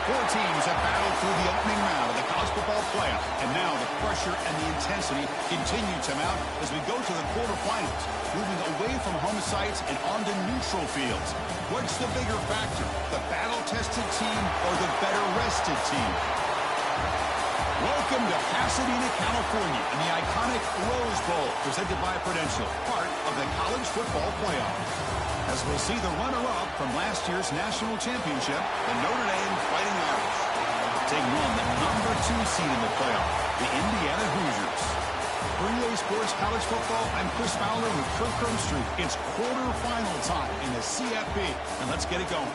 Four teams have battled through the opening round of the college football playoff, and now the pressure and the intensity continue to mount as we go to the quarterfinals, moving away from home sites and onto neutral fields. What's the bigger factor, the battle-tested team or the better-rested team? Welcome to Pasadena, California, in the iconic Rose Bowl, presented by Prudential, part of the college football playoff. As we'll see the runner-up from last year's national championship, the Notre Dame Fighting Irish, taking on the #2 seed in the playoff, the Indiana Hoosiers. For EA Sports College Football, I'm Chris Fowler with Kirk Crumbstreet. It's quarterfinal time in the CFB, and let's get it going.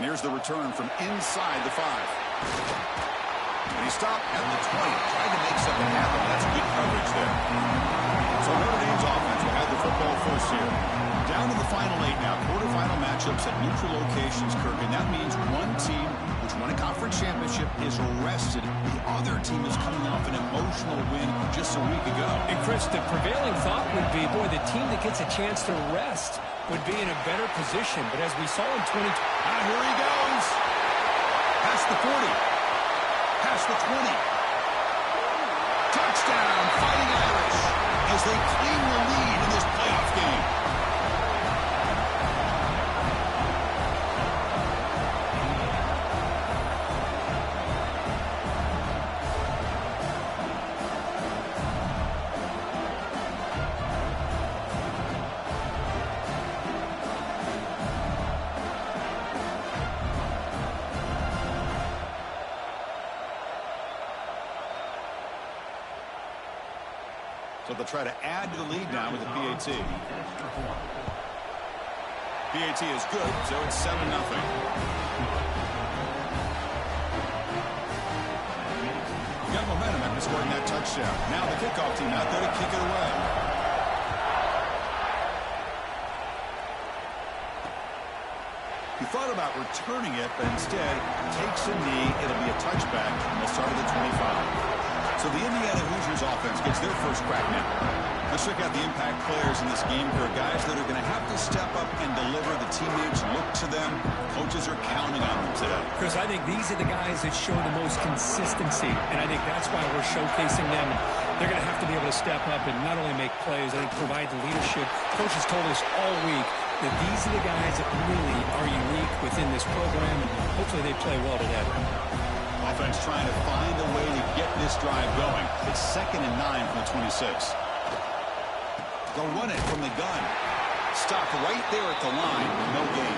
Here's the return from inside the 5. And he stopped at the 20, trying to make something happen. That's good coverage there. So Notre Dame's offense will have the football first here. Down to the final 8 now. Quarterfinal matchups at neutral locations, Kirk. And that means one team, which won a conference championship, is rested. The other team is coming off an emotional win just a week ago. And Chris, the prevailing thought would be, boy, the team that gets a chance to rest would be in a better position. But as we saw in 2020... here he goes. Past the 40. Past the 20. Touchdown, Fighting Irish, as they claim the lead in this playoff game. So they'll try to add to the lead now with the PAT. PAT is good, so it's 7-0. You got momentum after scoring that touchdown. Now the kickoff team out there to kick it away. He thought about returning it, but instead takes a knee. It'll be a touchback, and they'll start at the 25. So the Indiana Hoosiers offense gets their first crack now. Let's check out the impact players in this game. There are guys that are going to have to step up and deliver. The teammates look to them. Coaches are counting on them today. Chris, I think these are the guys that show the most consistency, and I think that's why we're showcasing them. They're going to have to be able to step up and not only make plays, I think provide the leadership. Coaches told us all week that these are the guys that really are unique within this program, and hopefully they play well today. Offense trying to find a way to get this drive going. It's 2nd and 9 from the 26. They'll run it from the gun. Stop right there at the line. No gain.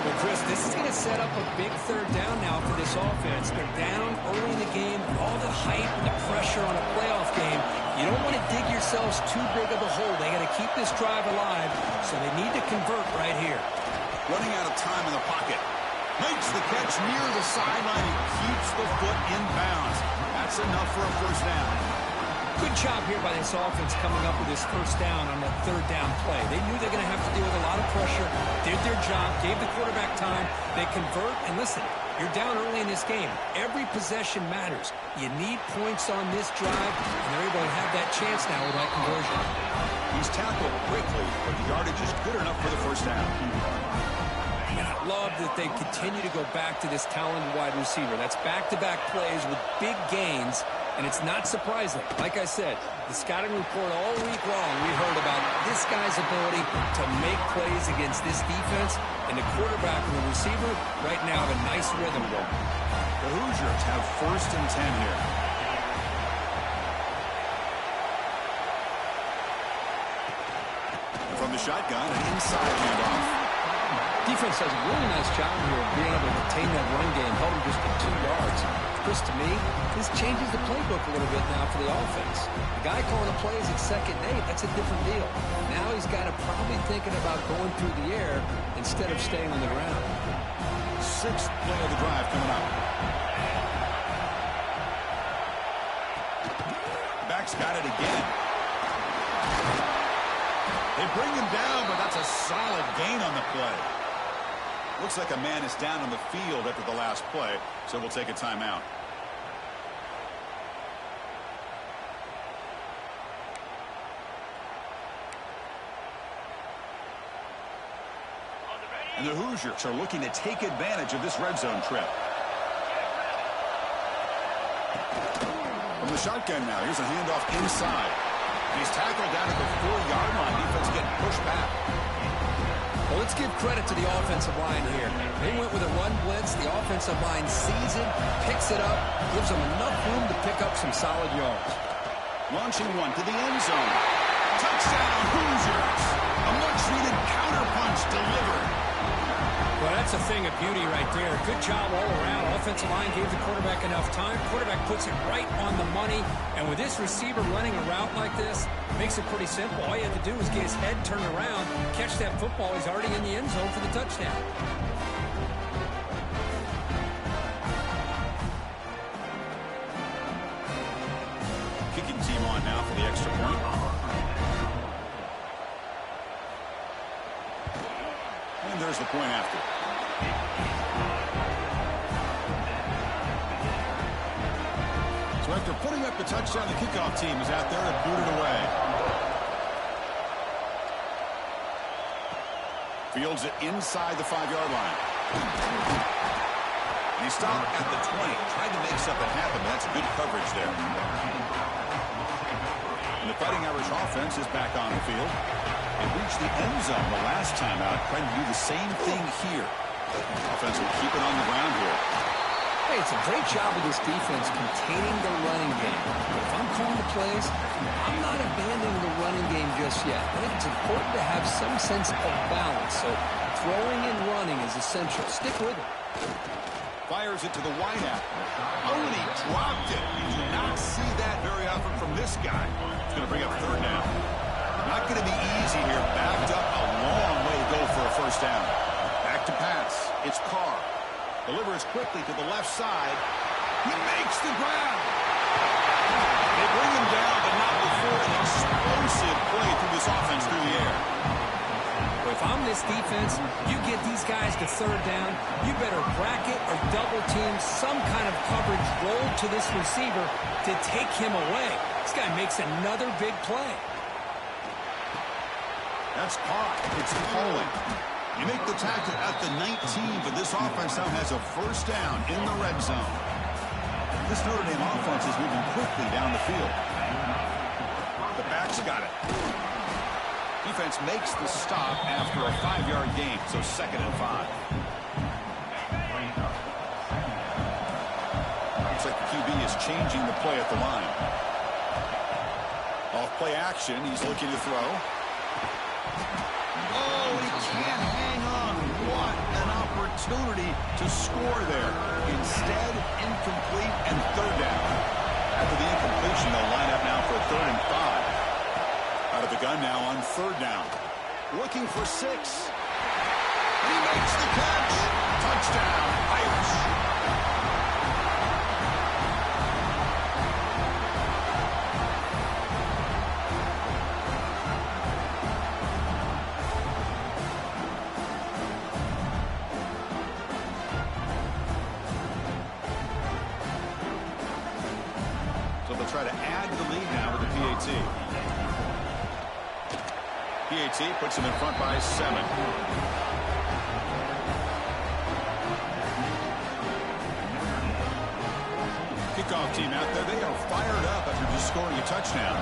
Well, Chris, this is going to set up a big third down now for this offense. They're down early in the game. All the hype and the pressure on a playoff game. You don't want to dig yourselves too big of a hole. They got to keep this drive alive, so they need to convert right here. Running out of time in the pocket. Makes the catch near the sideline and keeps the foot in bounds. That's enough for a first down. Good job here by this offense coming up with this first down on that third down play. They knew they're going to have to deal with a lot of pressure, did their job, gave the quarterback time. They convert, and listen, you're down early in this game. Every possession matters. You need points on this drive, and they're able to have that chance now with that conversion. He's tackled quickly, but the yardage is good enough for the first down. Love that they continue to go back to this talented wide receiver. That's back-to-back plays with big gains, and it's not surprising. Like I said, the scouting report all week long, we heard about this guy's ability to make plays against this defense, and the quarterback and the receiver right now have a nice rhythm going. The Hoosiers have 1st and 10 here. And from the shotgun, an inside handoff. Defense does a really nice job here of being able to contain that run game, held him just to 2 yards. Chris, to me, this changes the playbook a little bit now for the offense. The guy calling the plays at 2nd and 8, that's a different deal. Now he's got to probably thinking about going through the air instead of staying on the ground. 6th play of the drive coming up. quarterback's got it again. They bring him down, but that's a solid gain on the play. Looks like a man is down on the field after the last play, so we'll take a timeout. And the Hoosiers are looking to take advantage of this red zone trip. From the shotgun now, here's a handoff inside. He's tackled down at the 4-yard line. Defense getting pushed back. Well, let's give credit to the offensive line here. They went with a run blitz. The offensive line sees it, picks it up, gives them enough room to pick up some solid yards. Launching one to the end zone. Touchdown, Hoosiers. A much-needed counterpunch delivered. Well, that's a thing of beauty right there. Good job all around. Offensive line gave the quarterback enough time. Quarterback puts it right on the money. And with this receiver running a route like this, makes it pretty simple. All you have to do is get his head turned around, catch that football. He's already in the end zone for the touchdown. Kicking team on now for the extra point. And there's the point after. So after putting up the touchdown, the kickoff team is out there to boot it away. Fields it inside the 5-yard line. And he stopped at the 20. Tried to make something happen, but that's good coverage there. And the Fighting Irish offense is back on the field. They reached the end zone the last time out. Trying to do the same thing here. Offense will keep it on the ground here. Hey, it's a great job of this defense containing the running game. But if I'm calling the plays, I'm not abandoning the running game just yet. I think it's important to have some sense of balance. So throwing and running is essential. Stick with it. Fires it to the wideout. Oh, and he dropped it. You do not see that very often from this guy. It's going to bring up third down. Not going to be easy here. Backed up a long way to go for a first down. Back to pass. It's Carr. Delivers quickly to the left side. He makes the grab. They bring him down, but not before an explosive play through this offense through the air. Well, if I'm this defense, you get these guys to third down, you better bracket or double team some kind of coverage roll to this receiver to take him away. This guy makes another big play. That's caught. It's Poland. You make the tackle at the 19, but this offense now has a first down in the red zone. This Notre Dame offense is moving quickly down the field. The back's got it. Defense makes the stop after a 5-yard gain, so 2nd and 5. Looks like the QB is changing the play at the line. Off play action, he's looking to throw. Oh, he can't hang on. What an opportunity to score there. Instead, incomplete and third down. After the incompletion, they'll line up now for 3rd and 5. Out of the gun now on 3rd down. Looking for 6. And he makes the catch. Touchdown, Irish. Try to add the lead now with the PAT. PAT puts him in front by 7. Kickoff team out there. They are fired up after just scoring a touchdown.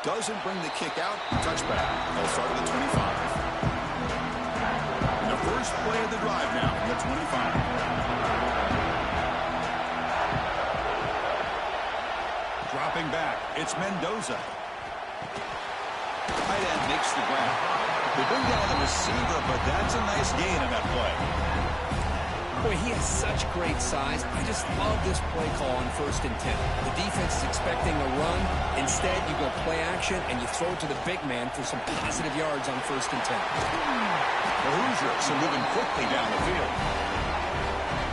Doesn't bring the kick out. Touchback. They'll start at the 25. First play of the drive now from the 25. Dropping back, it's Mendoza. Tight end makes the grab. They bring down the receiver, but that's a nice gain in that play. Boy, he has such great size. I just love this play call on 1st and 10. The defense is expecting a run. Instead, you go play action, and you throw it to the big man for some positive yards on 1st and 10. The Hoosiers are moving quickly down the field.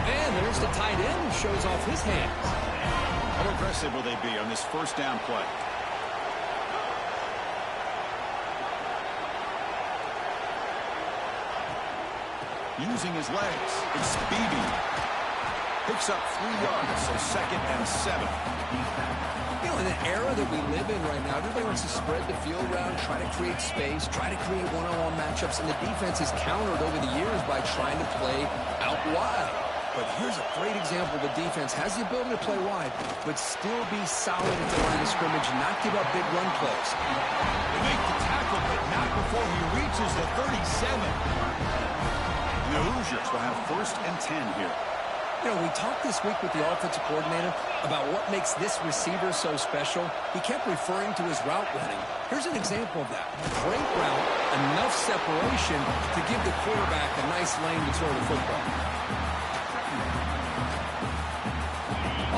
And there's the tight end who shows off his hands. How aggressive will they be on this first down play? Using his legs. It's speedy. Picks up 3 yards, so 2nd and 7. You know, in the era that we live in right now, everybody wants to spread the field around, try to create space, try to create one-on-one matchups, and the defense has countered over the years by trying to play out wide. But here's a great example. The defense has the ability to play wide, but still be solid at the line of scrimmage, not give up big run plays. They make the tackle, but not before he reaches the 37. The Hoosiers will have 1st and 10 here. You know, we talked this week with the offensive coordinator about what makes this receiver so special. He kept referring to his route running. Here's an example of that. Great route, enough separation to give the quarterback a nice lane to throw the football.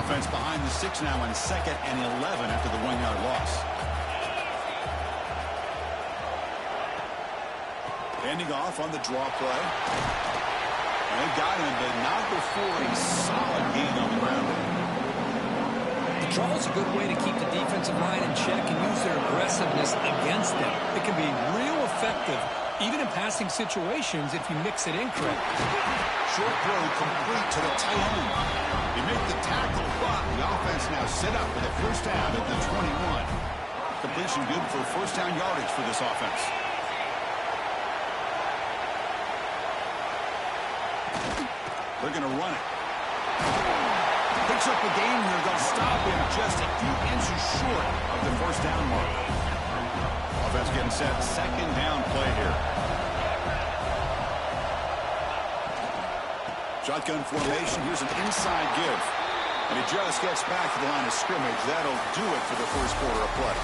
Offense behind the 6 now on 2nd and 11 after the 1-yard loss. Handing off on the draw play. And they got him, but not before a solid gain on the ground. The draw is a good way to keep the defensive line in check and use their aggressiveness against them. It can be real effective, even in passing situations, if you mix it in correctly. Short throw complete to the tight end. They make the tackle, but the offense now set up with a first down at the 21. Completion good for first down yardage for this offense. They're going to run it. Picks up the gain here. They'll stop him just a few inches short of the first down mark. Offense getting set. 2nd down play here. Shotgun formation. Here's an inside give. And he just gets back to the line of scrimmage. That'll do it for the first quarter of play.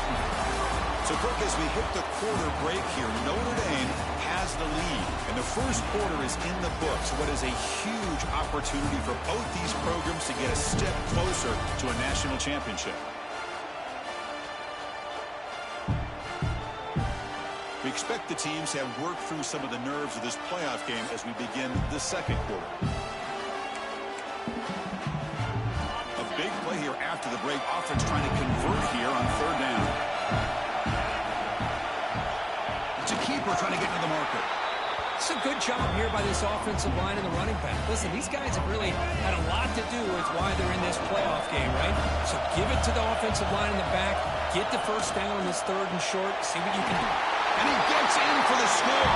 So, Kirk, as we hit the quarter break here, Notre Dame has the lead. And the first quarter is in the books. What is a huge opportunity for both these programs to get a step closer to a national championship. We expect the teams to have worked through some of the nerves of this playoff game as we begin the second quarter. A big play here after the break. Offense trying to convert here on 3rd down. It's a keeper trying to get to the marker. It's a good job here by this offensive line and the running back. Listen, these guys have really had a lot to do with why they're in this playoff game, right? So give it to the offensive line in the back. Get the first down on this 3rd and short. See what you can do. And he gets in for the score.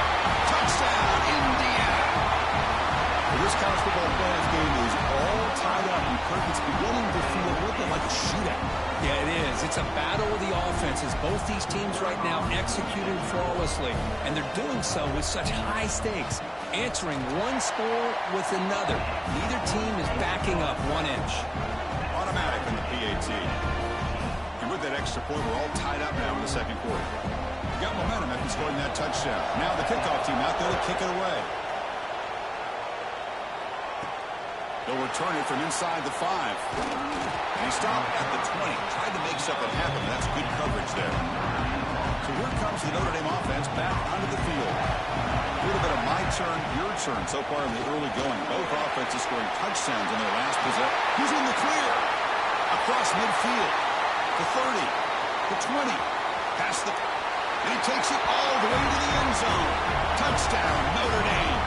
Touchdown, Indiana. Well, this college football playoff game is all tied up. And Kirk, it's beginning to feel a little bit like a shootout. Yeah, it is. It's a battle of the offenses. Both these teams right now executing flawlessly. And they're doing so with such high stakes. Answering one score with another. Neither team is backing up 1 inch. Automatic in the PAT. And with that extra point, we're all tied up now in the second quarter. Got momentum after scoring that touchdown. Now the kickoff team out there to kick it away. They'll return it from inside the 5. And he stopped at the 20. Tried to make something happen. That's good coverage there. So here comes the Notre Dame offense back onto the field. A little bit of my turn, your turn so far in the early going. Both offenses scoring touchdowns in their last possession. He's in the clear. Across midfield. The 30. The 20. Past the... And he takes it all the way to the end zone. Touchdown, Notre Dame.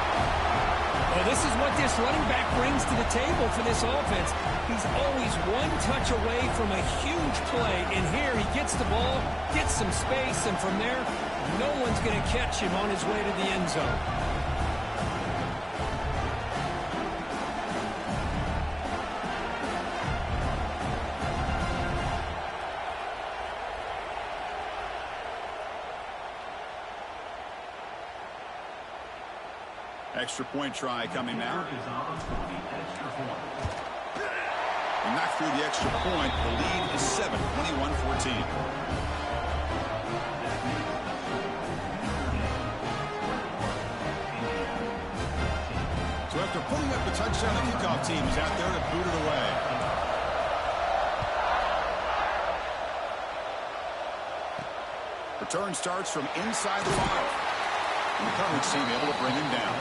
Well, this is what this running back brings to the table for this offense. He's always one touch away from a huge play. And here he gets the ball, gets some space, and from there, no one's going to catch him on his way to the end zone. Extra point try coming now. And knocked through the extra point. The lead is 7, 21-14. So after putting up the touchdown, the kickoff team is out there to boot it away. Return starts from inside the 5. And the coverage team able to bring him down.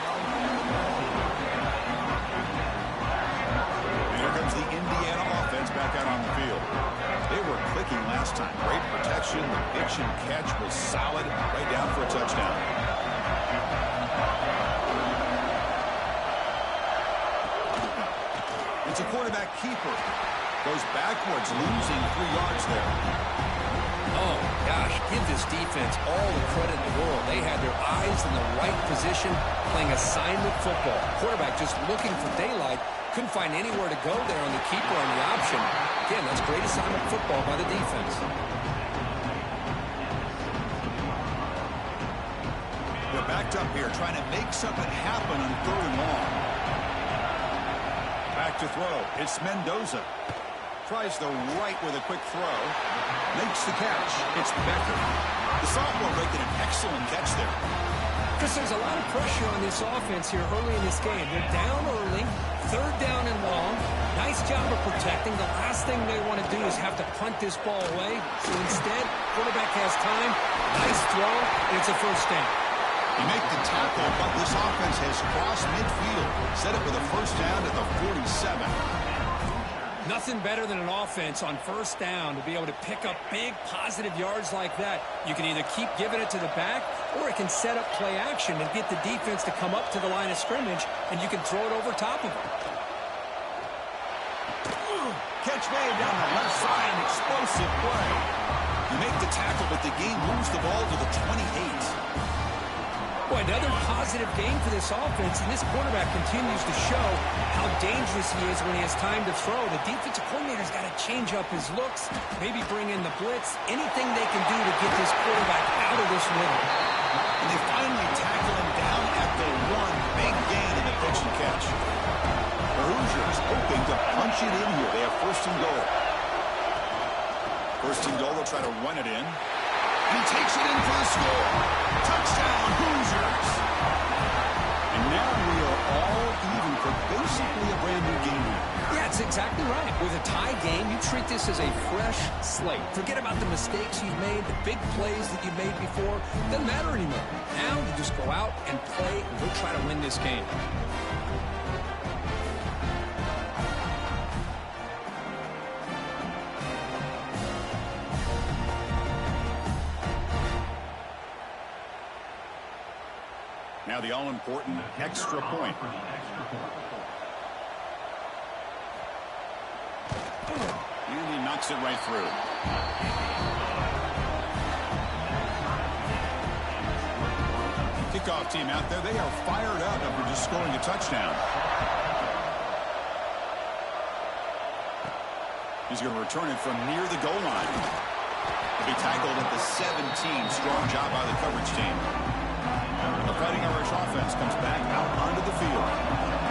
It's a quarterback keeper. Goes backwards, losing 3 yards there. Oh, gosh, give this defense all the credit in the world. They had their eyes in the right position, playing assignment football. Quarterback just looking for daylight. Couldn't find anywhere to go there on the keeper on the option. Again, that's great assignment football by the defense. They're backed up here, trying to make something happen on 3rd and long. Back to throw. It's Mendoza. Tries the right with a quick throw. Makes the catch. It's Becker. The sophomore making an excellent catch there. Because there's a lot of pressure on this offense here early in this game. They're down early, 3rd down and long. Nice job of protecting. The last thing they want to do is have to punt this ball away. So instead, quarterback has time. Nice throw, and it's a 1st down. You make the tackle, but this offense has crossed midfield. Set it with a 1st down at the 47. Nothing better than an offense on 1st down to be able to pick up big positive yards like that. You can either keep giving it to the back, or it can set up play action and get the defense to come up to the line of scrimmage, and you can throw it over top of them. Catch made down the left side, an explosive play. You make the tackle, but the game moves the ball to the 28. Boy, another positive game for this offense, and this quarterback continues to show how dangerous he is when he has time to throw. The defensive coordinator's got to change up his looks, maybe bring in the blitz, anything they can do to get this quarterback out of this rhythm. And they finally tackle him down at the 1. Big gain in the pitch and catch. The Hoosiers hoping to punch it in here. They have 1st and goal. 1st and goal, they'll try to run it in. And he takes it in for the score. Touchdown, Hoosiers. And now we are all even for basically a brand new game here. Yeah, that's exactly right. With a tie game, you treat this as a fresh slate. Forget about the mistakes you've made, the big plays that you made before. Doesn't matter anymore. Now you just go out and play, and go try to win this game. Now the all-important extra point. And he knocks it right through. Kickoff team out there. They are fired up after just scoring a touchdown. He's going to return it from near the goal line. He'll be tackled at the 17. Strong job by the coverage team. The Fighting Irish offense comes back out onto the field.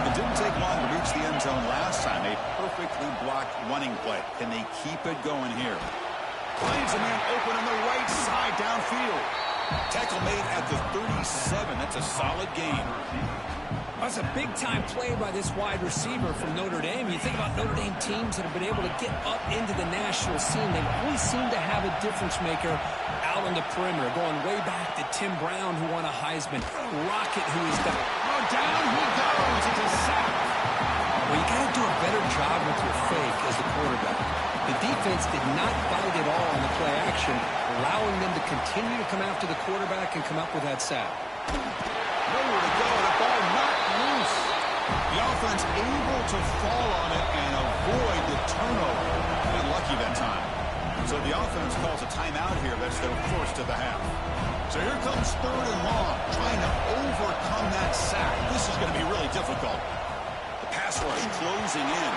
It didn't take long to reach the end zone last time. A perfectly blocked running play. Can they keep it going here? Finds a man open on the right side downfield. Tackle made at the 37. That's a solid gain. That's a big-time play by this wide receiver from Notre Dame. You think about Notre Dame teams that have been able to get up into the national scene. They always seem to have a difference maker out on the perimeter, going way back to Tim Brown, who won a Heisman. Rocket, who is down. Oh, down he goes. It's a sack. Well, you got to do a better job with your fake as the quarterback. The defense did not bite at all on the play action, allowing them to continue to come after the quarterback and come up with that sack. Nowhere to go. The ball not loose. The offense able to fall on it and avoid the turnover. Got lucky that time. So the offense calls a timeout here. That's their 1st of the half. So here comes 3rd and long, trying to overcome that sack. This is going to be really difficult. The pass rush closing in.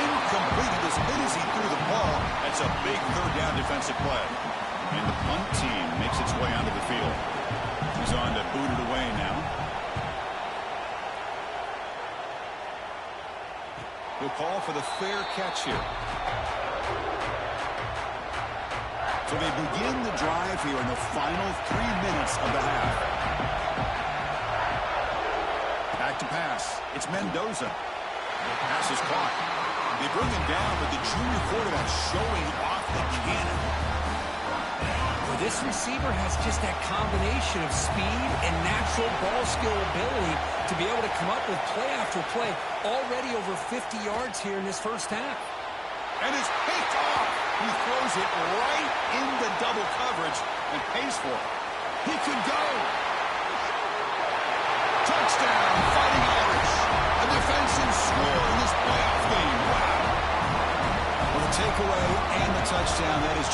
Incomplete. He was hit as he threw the ball. That's a big 3rd down defensive play. And the punt team makes its way onto the field. He's on to boot it away now. We'll call for the fair catch here. So they begin the drive here in the final 3 minutes of the half. Back to pass. It's Mendoza. Pass is caught. They bring him down, but the junior quarterback showing off the cannon. Well, this receiver has just that combination of speed and natural ball skill ability to be able to come up with play after play. Already over 50 yards here in this 1st half. And it's picked off. He throws it right into double coverage and pays for it. He could go. Touchdown, Fighting Irish. A defensive score in this playoff game.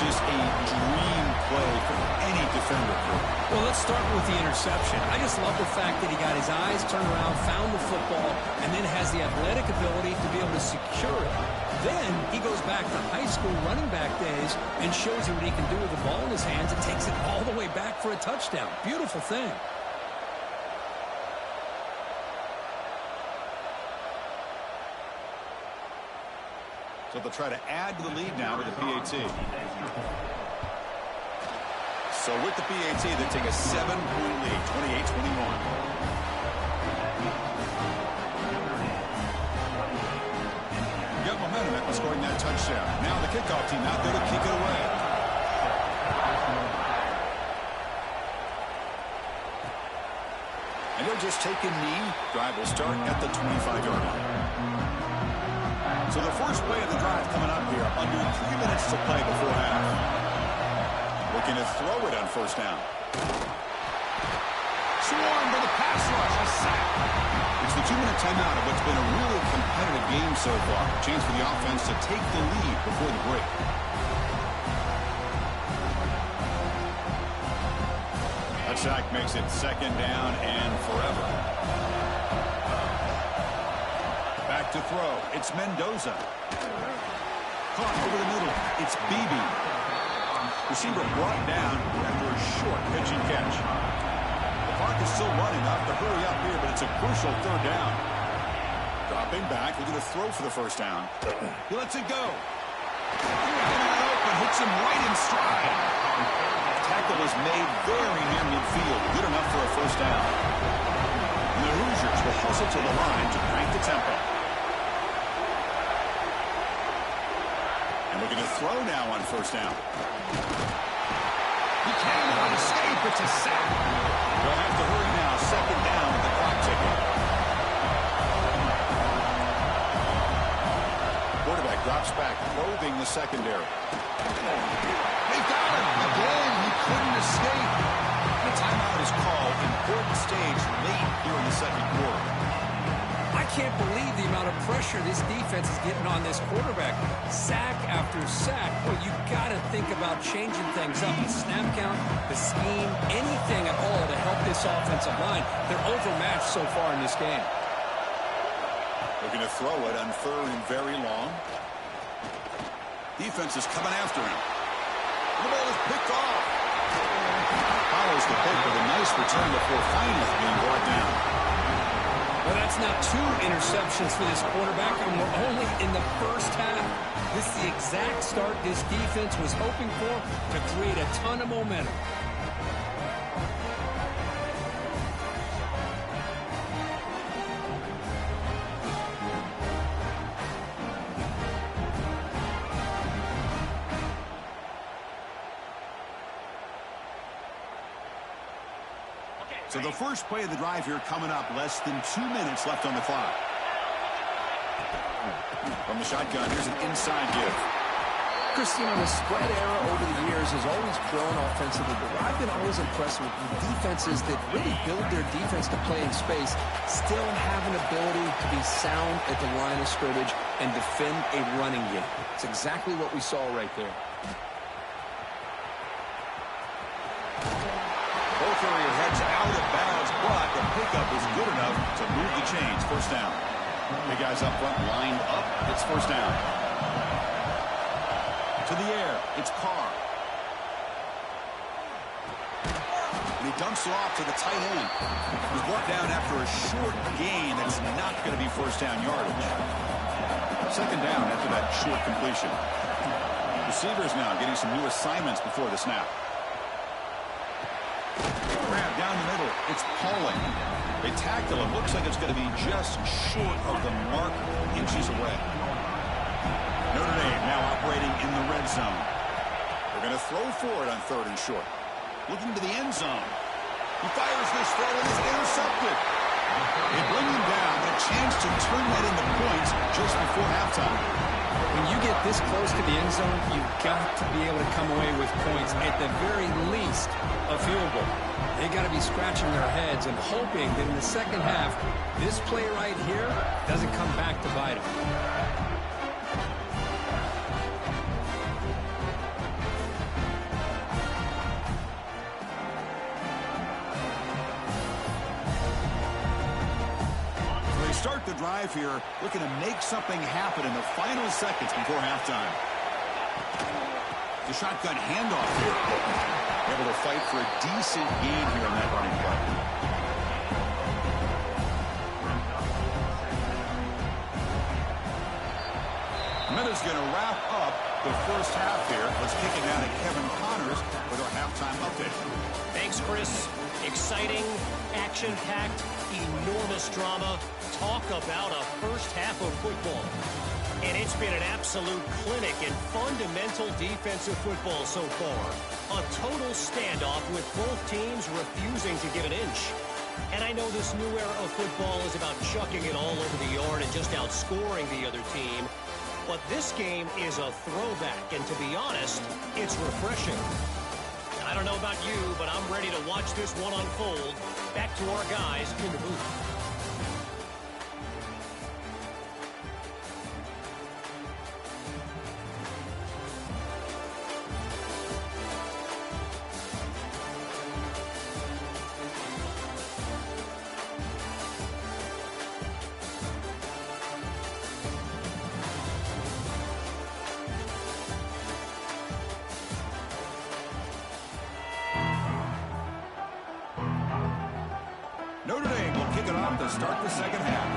just a dream play for any defender. Well, let's start with the interception. I just love the fact that he got his eyes turned around, found the football, and then has the athletic ability to be able to secure it. Then he goes back to high school running back days and shows you what he can do with the ball in his hands and takes it all the way back for a touchdown. Beautiful thing. So they'll try to add to the lead now with the PAT. So with the PAT, they take a 7-point lead, 28-21. Got momentum after scoring that touchdown. Now the kickoff team out there to kick it away. And they'll just take a knee. Drive will start at the 25-yard line. So the first play of the drive coming up here. Under 3 minutes to play before half. Looking to throw it on first down. Swarm for the pass rush. A sack. It's the 2-minute timeout of what's been a really competitive game so far. Chance for the offense to take the lead before the break. That sack makes it second down and forever. Back to throw. It's Mendoza. Caught over the middle. It's Beebe. Receiver brought down after a short pitch and catch. The clock is still running up to hurry up here, but it's a crucial third down. Dropping back, looking to throw for the first down. He lets it go. Open, hits him right in stride. Tackle was made very near midfield. Good enough for a first down. And the Hoosiers will hustle to the line to crank the tempo. And looking to throw now on first down. He cannot escape. It's a sack. They'll have to hurry now. Second down with the clock ticking. Quarterback drops back, probing the secondary. They've got him. Again, he couldn't escape. And a timeout is called. Important stage late here in the second quarter. I can't believe the amount of pressure this defense is getting on this quarterback. Sack after sack. Well, you got to think about changing things up. The snap count, the scheme, anything at all to help this offensive line. They're overmatched so far in this game. Looking to throw it on third and very long. Defense is coming after him. The ball is picked off. Follows the pick with a nice return before finally being brought down. Well, that's now 2 interceptions for this quarterback, and we're only in the first half. This is the exact start this defense was hoping for to create a ton of momentum. So the first play of the drive here coming up, less than 2 minutes left on the clock. From the shotgun, here's an inside give. Christine, the spread era over the years has always grown offensively, but I've been always impressed with the defenses that really build their defense to play in space, still have an ability to be sound at the line of scrimmage and defend a running game. It's exactly what we saw right there. Both area heads out of bounds, but the pickup is good enough to move the chains. First down. Big guys up front lined up. It's first down. To the air. It's Carr. And he dumps it off to the tight end. He's brought down after a short gain that's not going to be first down yardage. Second down after that short completion. Receivers now getting some new assignments before the snap. Grab down the middle. It's Pauling. They tackle him. Looks like it's going to be just short of the mark, inches away. Notre Dame now operating in the red zone. They're going to throw for it on third and short. Looking to the end zone. He fires this throw and it's intercepted. They bring him down. A chance to turn that into points just before halftime. When you get this close to the end zone, you've got to be able to come away with points, at the very least a field goal. They got to be scratching their heads and hoping that in the second half, this play right here doesn't come back to bite them. start the drive here, looking to make something happen in the final seconds before halftime. The shotgun handoff here. Able to fight for a decent gain here on that running play. Minutes going to wrap up the first half here. Let's kick it down to Kevin Connors with our halftime update. Thanks, Chris. Exciting, action-packed, enormous drama. Talk about a first half of football. And it's been an absolute clinic in fundamental defensive football so far. A total standoff with both teams refusing to give an inch. And I know this new era of football is about chucking it all over the yard and just outscoring the other team. But this game is a throwback, and to be honest, it's refreshing. I don't know about you, but I'm ready to watch this one unfold. Back to our guys in the booth. Notre Dame will kick it off to start the second half.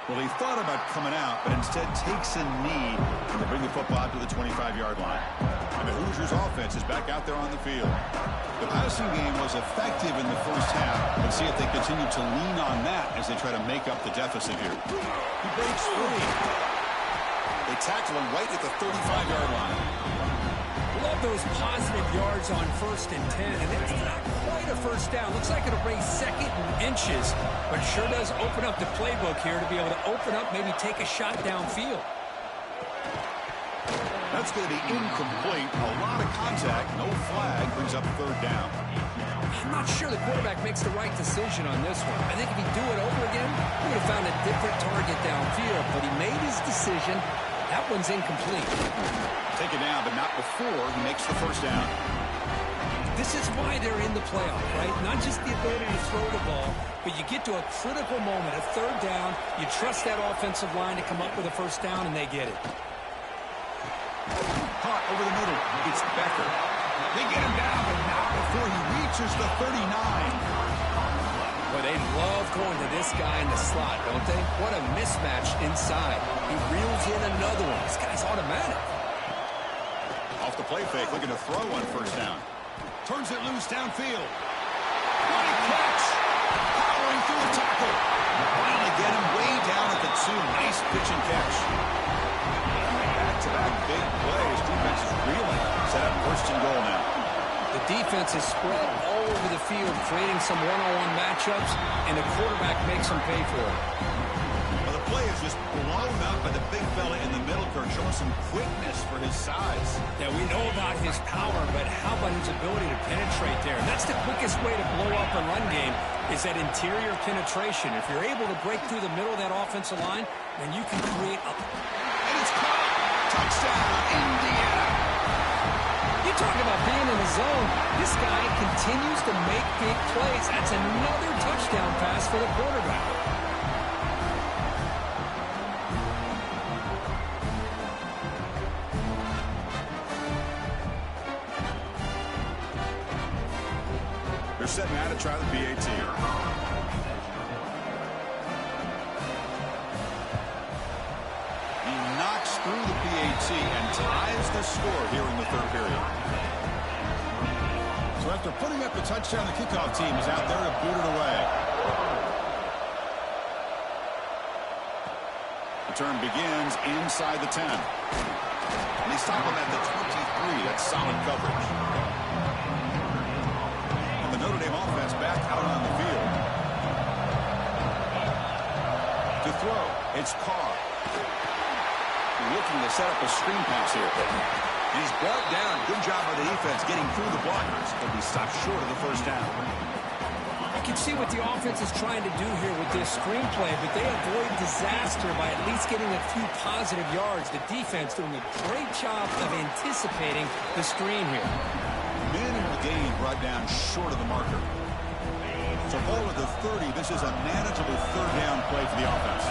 Well, he thought about coming out, but instead takes a knee to bring the football to the 25-yard line. And the Hoosiers offense is back out there on the field. The passing game was effective in the first half. Let's see if they continue to lean on that as they try to make up the deficit here. He breaks free. They tackle him right at the 35-yard line. Love those positive yards on 1st and 10, and it's not quite a first down. Looks like it'll bring second and inches, but sure does open up the playbook here to be able to open up, maybe take a shot downfield. That's going to be incomplete. A lot of contact. No flag. Brings up third down. I'm not sure the quarterback makes the right decision on this one. I think if he'd do it over again, he would have found a different target downfield, but he made his decision. That one's incomplete. Take it down, but not before he makes the first down. This is why they're in the playoff, right? Not just the ability to throw the ball, but you get to a critical moment, a third down. You trust that offensive line to come up with a first down, and they get it. Caught over the middle. It's Becker. They get him down, but not before he reaches the 39. Boy, they love going to this guy in the slot, don't they? What a mismatch inside. He reels in another one. This guy's automatic. Off the play fake, looking to throw on first down. Turns it loose downfield. What a catch! Powering through a tackle. Finally get him way down at the 2. Nice pitch and catch. Back-to-back big plays. Defense is reeling. Set up 1st and goal now. The defense is spread all over the field, creating some one-on-one matchups, and the quarterback makes them pay for it. Well, the play is just blown up by the big fella in the middle, Kirk, showing some quickness for his size. Yeah, we know about his power, but how about his ability to penetrate there? And that's the quickest way to blow up a run game, is that interior penetration. If you're able to break through the middle of that offensive line, then you can create a... And it's caught! Touchdown, Indiana! You talk about being in the zone. This guy continues to make big plays. That's another touchdown pass for the quarterback. They're setting out to try the PAT. He knocks through the PAT and ties the score here in the third period. So after putting up the touchdown, the kickoff team is out there to boot it away. Return begins inside the 10. And they stop him at the 23. That's solid coverage. And the Notre Dame offense back out on the field. To throw, it's Carr. Looking to set up a screen pass here. He's brought down. Good job by the defense getting through the blockers. He'll be stopped short of the first down. can see what the offense is trying to do here with this screenplay, but they avoid disaster by at least getting a few positive yards. The defense doing a great job of anticipating the screen here. Minimal gain brought down short of the marker. So ball at the 30. This is a manageable third down play for the offense.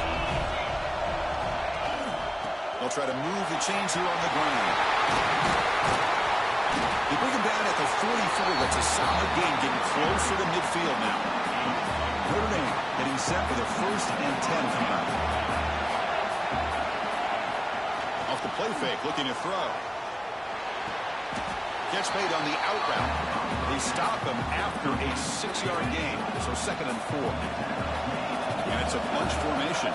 They'll try to move the chains here on the ground. They bring him down at the 44. That's a solid gain, getting closer to midfield now. Notre Dame getting set for the 1st and 10 coming up. Off the play fake, looking to throw. Catch made on the out route. They stop him after a 6-yard gain. So 2nd and 4. And it's a bunch formation.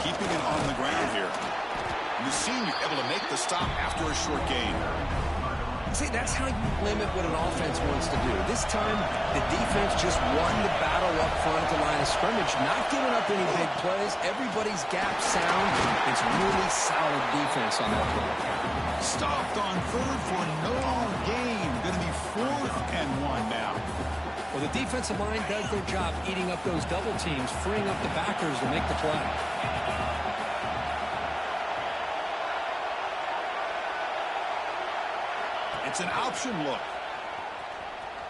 Keeping it on the ground here. And the senior able to make the stop after a short gain. See, that's how you limit what an offense wants to do. This time, the defense just won the battle up front at the line of scrimmage, not giving up any big plays. Everybody's gap sound. It's really solid defense on that play. Stopped on 3rd for no gain. Going to be 4th and 1 now. Well, the defensive line does their job eating up those double teams, freeing up the backers to make the play. It's an option look.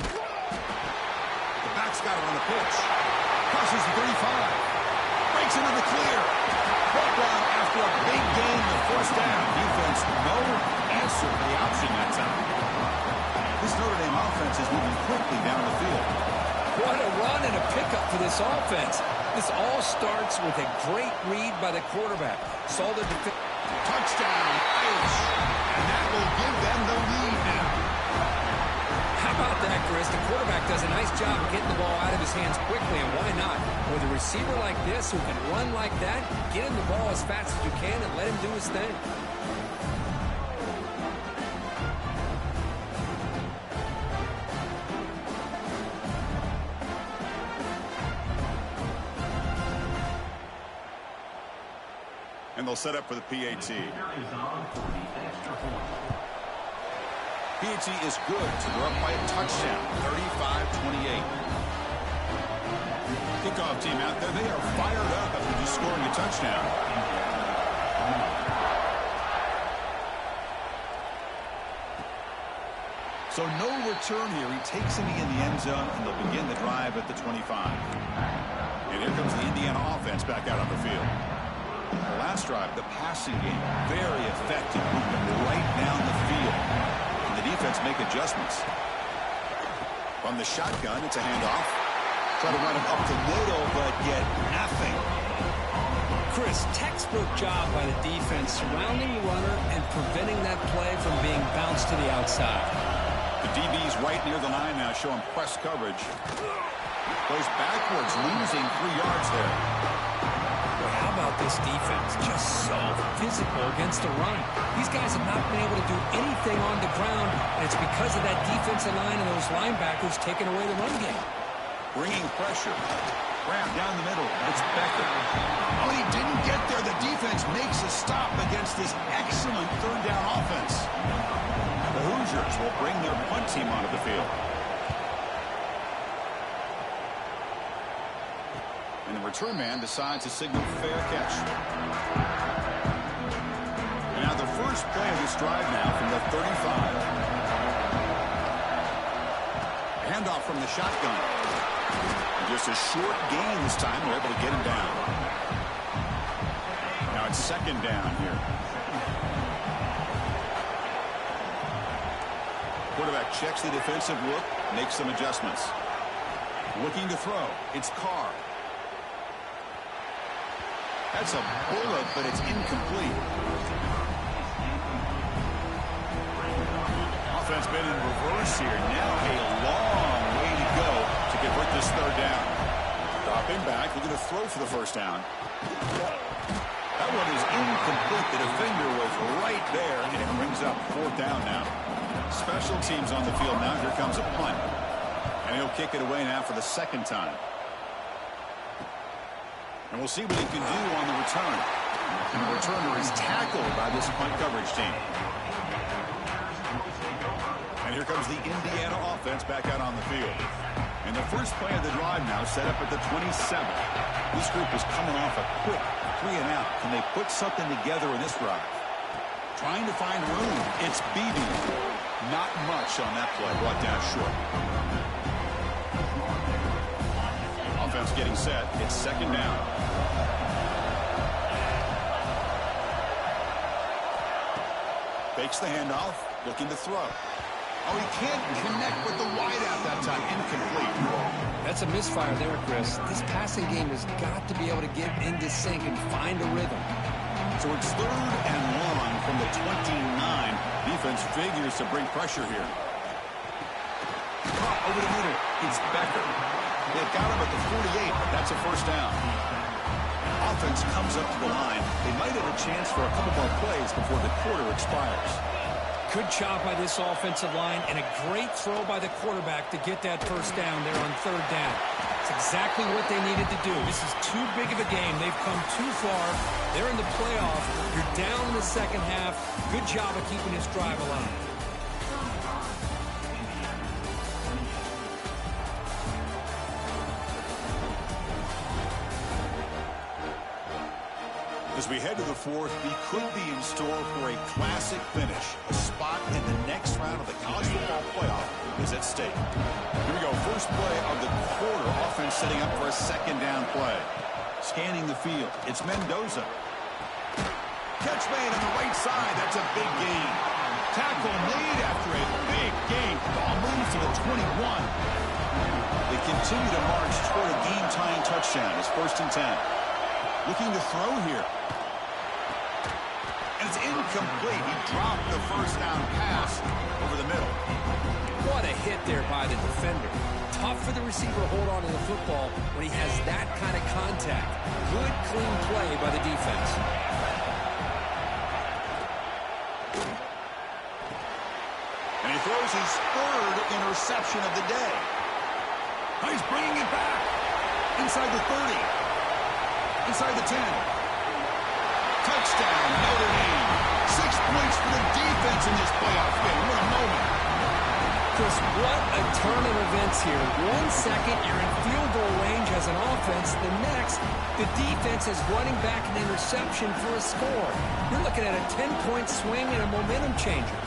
The back's got it on the pitch. Crosses the 35. Breaks into the clear. Brought down after a big gain, the 1st down. Defense, no answer for the option that time. This Notre Dame offense is moving quickly down the field. What a run and a pickup for this offense. This all starts with a great read by the quarterback. Saw the defense. Touchdown, Irish. And that will give them the lead now. How about that, Chris? The quarterback does a nice job of getting the ball out of his hands quickly, and why not? With a receiver like this who can run like that, get him the ball as fast as you can and let him do his thing. And they'll set up for the PAT. PAT is good, so they're up by a touchdown, 35-28. Kickoff team out there, they are fired up after just scoring a touchdown. So no return here. He takes him in the end zone, and they'll begin the drive at the 25. And here comes the Indiana offense back out on the field. The last drive, the passing game, very effective, moving right down the field. And the defense make adjustments. From the shotgun, it's a handoff. Try to run him up the middle, but get nothing. Chris, textbook job by the defense surrounding the runner and preventing that play from being bounced to the outside. The DB's right near the line now, showing press coverage. Goes backwards, losing 3 yards there. How about this defense? Just so physical against the run. These guys have not been able to do anything on the ground, and it's because of that defensive line and those linebackers taking away the run game. Bringing pressure. Grab down the middle. It's Becker. Oh, he didn't get there. The defense makes a stop against this excellent third down offense. The Hoosiers will bring their punt team onto the field. And the return man decides to signal fair catch. And now the first play of this drive now from the 35. A handoff from the shotgun. And just a short gain this time. They're able to get him down. Now it's 2nd down here. Quarterback checks the defensive look, makes some adjustments. Looking to throw. It's Carr. That's a bullet, but it's incomplete. Offense been in reverse here. Now a long way to go to convert this third down. Dropping back, looking to throw for the 1st down. That one is incomplete. The defender was right there, and it brings up 4th down now. Special teams on the field now. Here comes a punt. And he'll kick it away now for the 2nd time. And we'll see what he can do on the return. And the returner is tackled by this punt coverage team. And here comes the Indiana offense back out on the field. And the first play of the drive now set up at the 27. This group is coming off a quick 3-and-out. Can they put something together in this drive? Trying to find room. It's Beebe. Not much on that play. Brought down short. Offense getting set. It's second down. Fakes the handoff. Looking to throw. Oh, he can't connect with the wideout that time. Incomplete. That's a misfire there, Chris. This passing game has got to be able to get into sync and find a rhythm. So it's 3rd and long from the 29. Defense figures to bring pressure here. Caught over the middle. It's Becker. They've got him at the 48, but that's a first down. Offense comes up to the line. They might have a chance for a couple more plays before the quarter expires. Good job by this offensive line and a great throw by the quarterback to get that first down there on 3rd down. It's exactly what they needed to do. This is too big of a game. They've come too far. They're in the playoff. You're down in the second half. Good job of keeping this drive alive. As we head to the 4th, we could be in store for a classic finish. A spot in the next round of the college football playoff is at stake. Here we go. First play of the quarter. Offense setting up for a second down play. Scanning the field. It's Mendoza. Catch made on the right side. That's a big gain. Tackle made after a big gain. Ball moves to the 21. They continue to march toward a game-tying touchdown. It's 1st and 10. Looking to throw here. And it's incomplete. He dropped the first down pass over the middle. What a hit there by the defender. Tough for the receiver to hold on to the football when he has that kind of contact. Good, clean play by the defense. And he throws his 3rd interception of the day. Oh, he's bringing it back. Inside the 30. Inside the 10. Touchdown, Notre Dame. 6 points for the defense in this playoff game. What a moment. Chris, what a turn of events here. 1 second, you're in field goal range as an offense. The next, the defense is running back an interception for a score. You're looking at a 10-point swing and a momentum changer.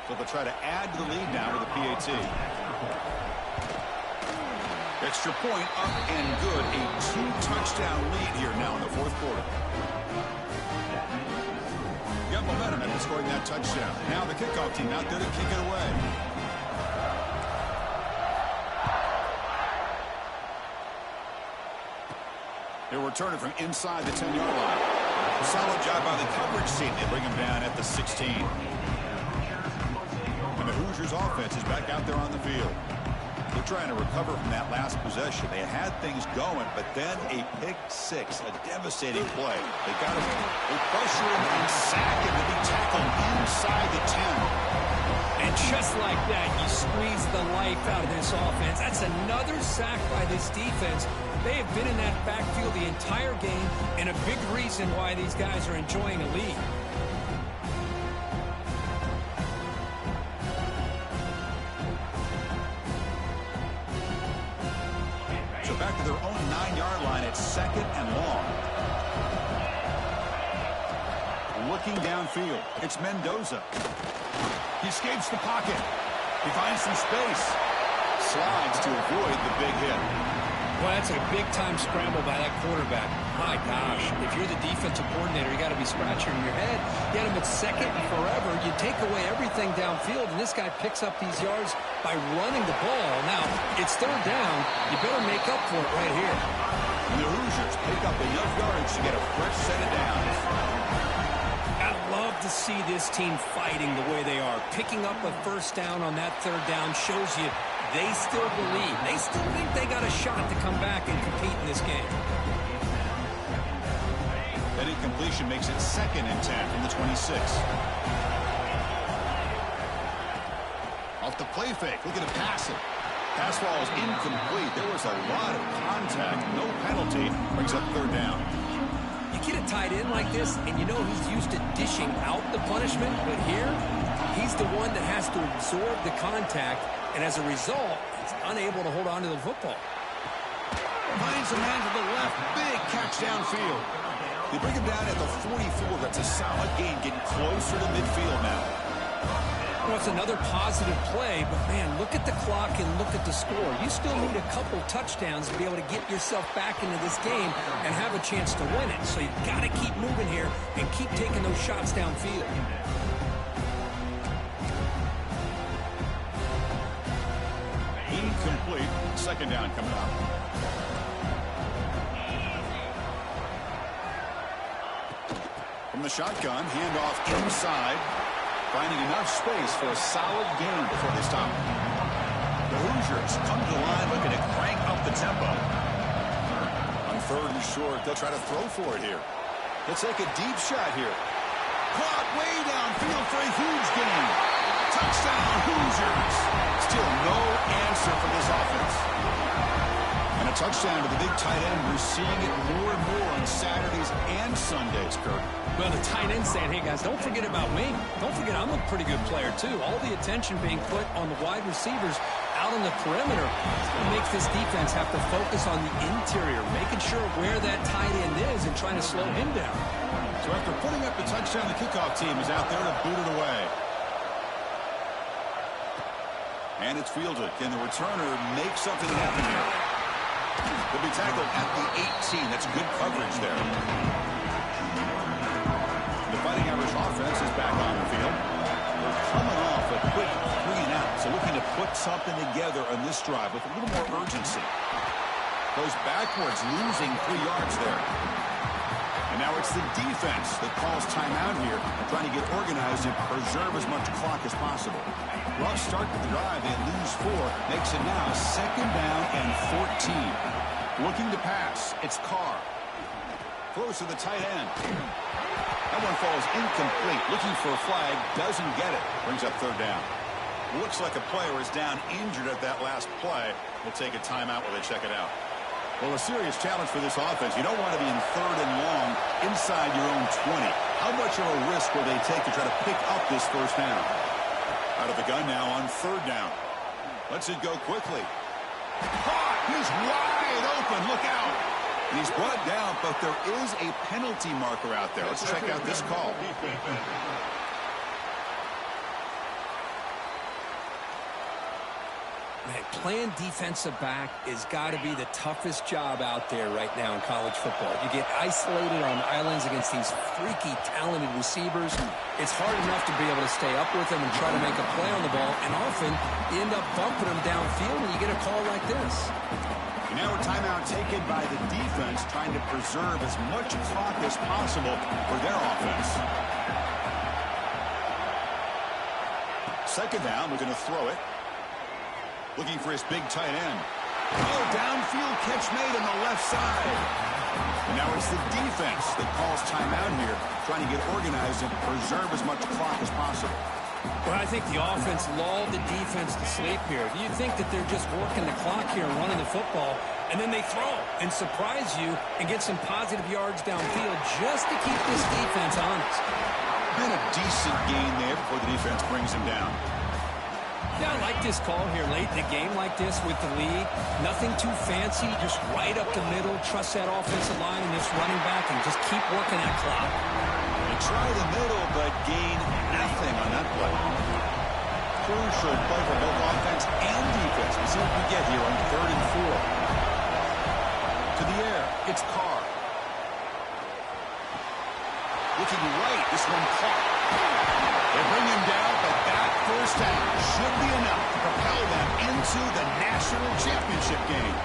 So they'll try to add to the lead now with a PAT. Extra point up and good. A 2-touchdown lead here now in the 4th quarter. Got momentum after scoring that touchdown. Now the kickoff team out there to kick it away. They'll return it from inside the 10-yard line. Solid job by the coverage team. They bring him down at the 16. The Hoosiers offense is back out there on the field. They're trying to recover from that last possession. They had things going, but then a pick 6, a devastating play. They got him. They pressure him and sack him to be tackled inside the 10. And just like that, you squeeze the life out of this offense. That's another sack by this defense. They have been in that backfield the entire game, and a big reason why these guys are enjoying a lead. Back to their own 9-yard line at 2nd and long. Looking downfield, it's Mendoza. He escapes the pocket. He finds some space. Slides to avoid the big hit. Well, that's a big-time scramble by that quarterback. My gosh, if you're the defensive coordinator, you got to be scratching your head. You had him at 2nd and forever. You take away everything downfield, and this guy picks up these yards by running the ball. Now, it's 3rd down. You better make up for it right here. And the Hoosiers pick up enough yards to get a fresh set of downs. I love to see this team fighting the way they are. Picking up a first down on that 3rd down shows you they still believe. They still think they got a shot to come back and compete in this game. Then he completion makes it 2nd and 10 from the 26. Off the play fake, looking to pass it. Pass ball is incomplete. There was a lot of contact. No penalty. Brings up 3rd down. You get a tight end like this, and you know he's used to dishing out the punishment, but here, he's the one that has to absorb the contact, and as a result, he's unable to hold on to the football. Finds a man to the left. Big catch downfield. They bring him down at the 44. That's a solid gain, getting closer to midfield now. Well, it's another positive play, but, man, look at the clock and look at the score. You still need a couple touchdowns to be able to get yourself back into this game and have a chance to win it. So you've got to keep moving here and keep taking those shots downfield. Incomplete. 2nd down coming up. From the shotgun, handoff inside. Finding enough space for a solid gain before they stop. The Hoosiers come to the line looking to crank up the tempo. On 3rd and short, they'll try to throw for it here. They'll take a deep shot here. Caught way downfield for a huge gain. Touchdown, Hoosiers. Still no answer for this offense. And a touchdown to the big tight end. We're seeing it more and more on Saturdays and Sundays, Kirk. Well, the tight end saying, hey, guys, don't forget about me. Don't forget I'm a pretty good player, too. All the attention being put on the wide receivers out on the perimeter. It's going to make this defense have to focus on the interior, making sure where that tight end is and trying to slow him down. So after putting up the touchdown, the kickoff team is out there to boot it away. And it's fielded. Can the returner make something happen here? He'll be tackled at the 18. That's good coverage there. The Fighting Irish offense is back on the field. They're coming off a quick 3-and-out, so looking to put something together on this drive with a little more urgency. Goes backwards, losing 3 yards there. And now it's the defense that calls timeout here, trying to get organized and preserve as much clock as possible. Rough start to the drive. They lose 4. Makes it now 2nd down and 14. Looking to pass. It's Carr. Throws to the tight end. That one falls incomplete. Looking for a flag. Doesn't get it. Brings up 3rd down. Looks like a player is down injured at that last play. We'll take a timeout while they check it out. Well, a serious challenge for this offense. You don't want to be in 3rd and long inside your own 20. How much of a risk will they take to try to pick up this 1st down? Out of the gun now on 3rd down. Lets it go quickly. Caught! He's wide open. Look out! And he's brought down, but there is a penalty marker out there. Let's check out this call. Man, playing defensive back has got to be the toughest job out there right now in college football. You get isolated on islands against these freaky, talented receivers. It's hard enough to be able to stay up with them and try to make a play on the ball, and often you end up bumping them downfield and you get a call like this. And now a timeout taken by the defense, trying to preserve as much clock as possible for their offense. 2nd down, we're going to throw it. Looking for his big tight end. Oh, downfield catch made on the left side. And now it's the defense that calls timeout here, trying to get organized and preserve as much clock as possible. Well, I think the offense lulled the defense to sleep here. You think that they're just working the clock here and running the football, and then they throw and surprise you and get some positive yards downfield just to keep this defense honest. Been a decent gain there before the defense brings him down. Yeah, I like this call here late in the game like this with the lead. Nothing too fancy, just right up the middle. Trust that offensive line and this running back and just keep working that clock. They try the middle, but gain nothing on that play. Crucial play for both offense and defense. We'll see what we get here on 3rd and 4. To the air, it's Carr. Looking right, this one caught. They bring him down, but that 1st down should be enough to propel them into the national championship game.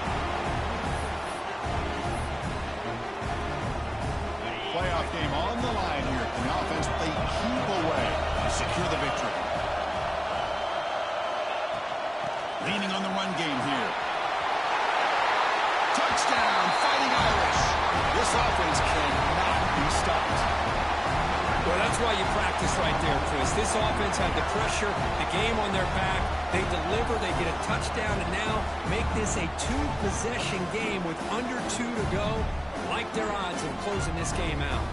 Playoff game on the line here. Can the offense play keep away to secure the victory? Leaning on the run game here. Touchdown, Fighting Irish. This offense cannot He stopped. Well, that's why you practice right there, Chris. This offense had the pressure, the game on their back. They deliver, they get a touchdown, and now make this a two-possession game with under 2 to go. Like their odds of closing this game out.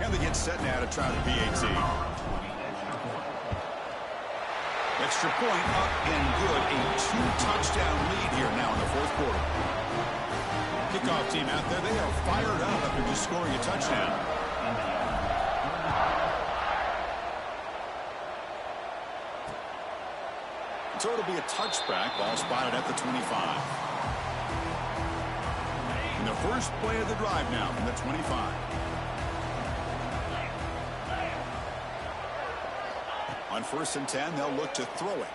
And they get set now to try the PAT. Extra point up and good. A 2-touchdown lead here now in the fourth quarter. Kickoff team out there, they are fired up after just scoring a touchdown. So it'll be a touchback. Ball spotted at the 25. And the first play of the drive now from the 25. On 1st and 10, they'll look to throw it.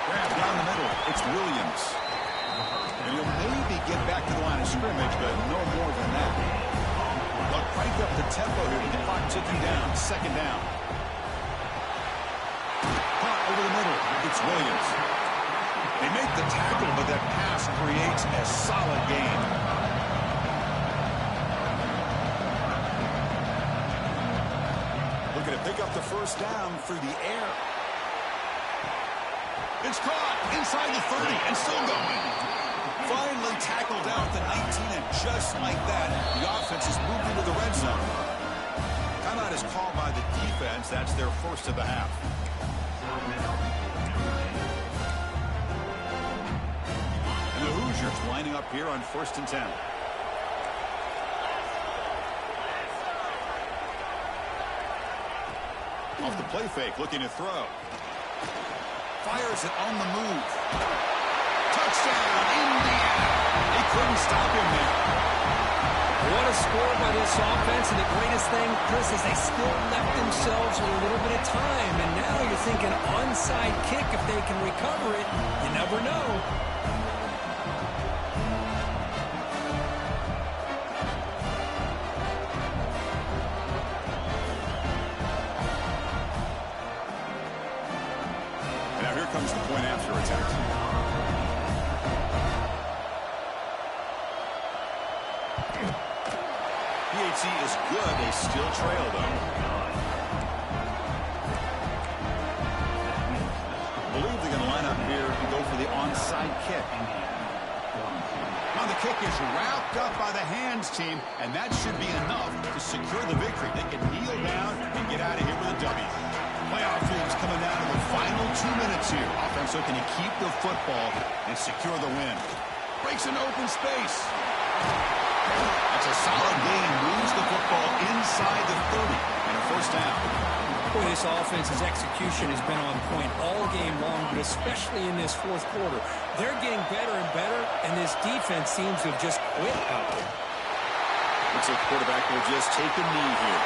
Grab down the middle. It's Williams. And he'll maybe get back to the line of scrimmage, but no more than that. They'll crank up the tempo here to get the clock ticking down. 2nd down. Hot over the middle. It's Williams. They make the tackle, but that pass creates a solid gain. Looking to pick up the 1st down through the air. It's caught inside the 30 and still going. Finally tackled out at the 19, and just like that, the offense is moved into the red zone. Timeout is called by the defense. That's their first of the half. And the Hoosiers lining up here on 1st and 10. Off the play fake, looking to throw. Fires it on the move. Touchdown, Indiana. They couldn't stop him there. What a score by this offense, and the greatest thing, Chris, is they still left themselves with a little bit of time, and now you're thinking onside kick if they can recover it. You never know. And now here comes the point after attack. PAT is good. They still trail, though. I believe they're going to line up here and go for the onside kick. Now the kick is wrapped up by the hands team, and that should be enough to secure the victory. They can kneel down and get out of here with a W. Playoff games coming down to the final 2 minutes here. Offense looking to keep the football and secure the win. Breaks an open space. That's a solid gain. Moves the football inside the 30 and a 1st down. Boy, this offense's execution has been on point all game long, but especially in this 4th quarter. They're getting better and better, and this defense seems to have just quit out there. Looks like the quarterback will just take a knee here.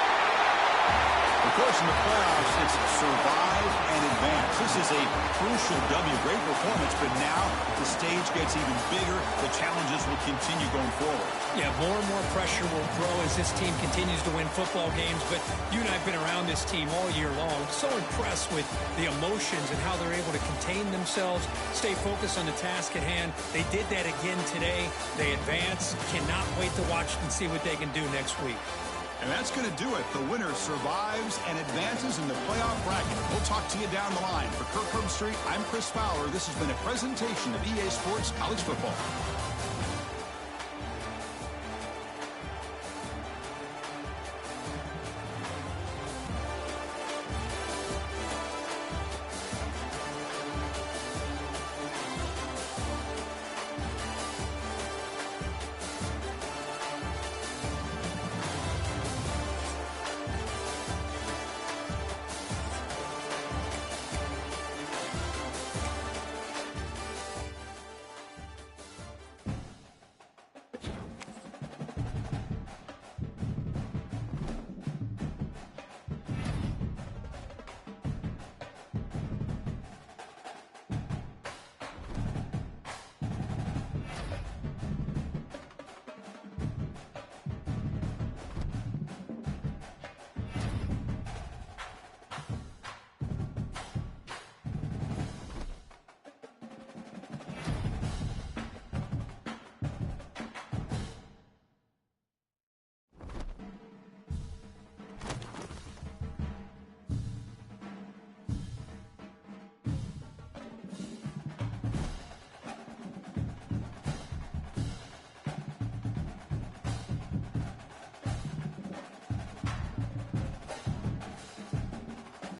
Of course, in the playoffs, it's survive and advance. This is a crucial W. Great performance, but now the stage gets even bigger. The challenges will continue going forward. Yeah, more and more pressure will grow as this team continues to win football games, but you and I have been around this team all year long. So impressed with the emotions and how they're able to contain themselves, stay focused on the task at hand. They did that again today. They advance. Cannot wait to watch and see what they can do next week. And that's going to do it. The winner survives and advances in the playoff bracket. We'll talk to you down the line. For Kirk Herbstreit, I'm Chris Fowler. This has been a presentation of EA Sports College Football.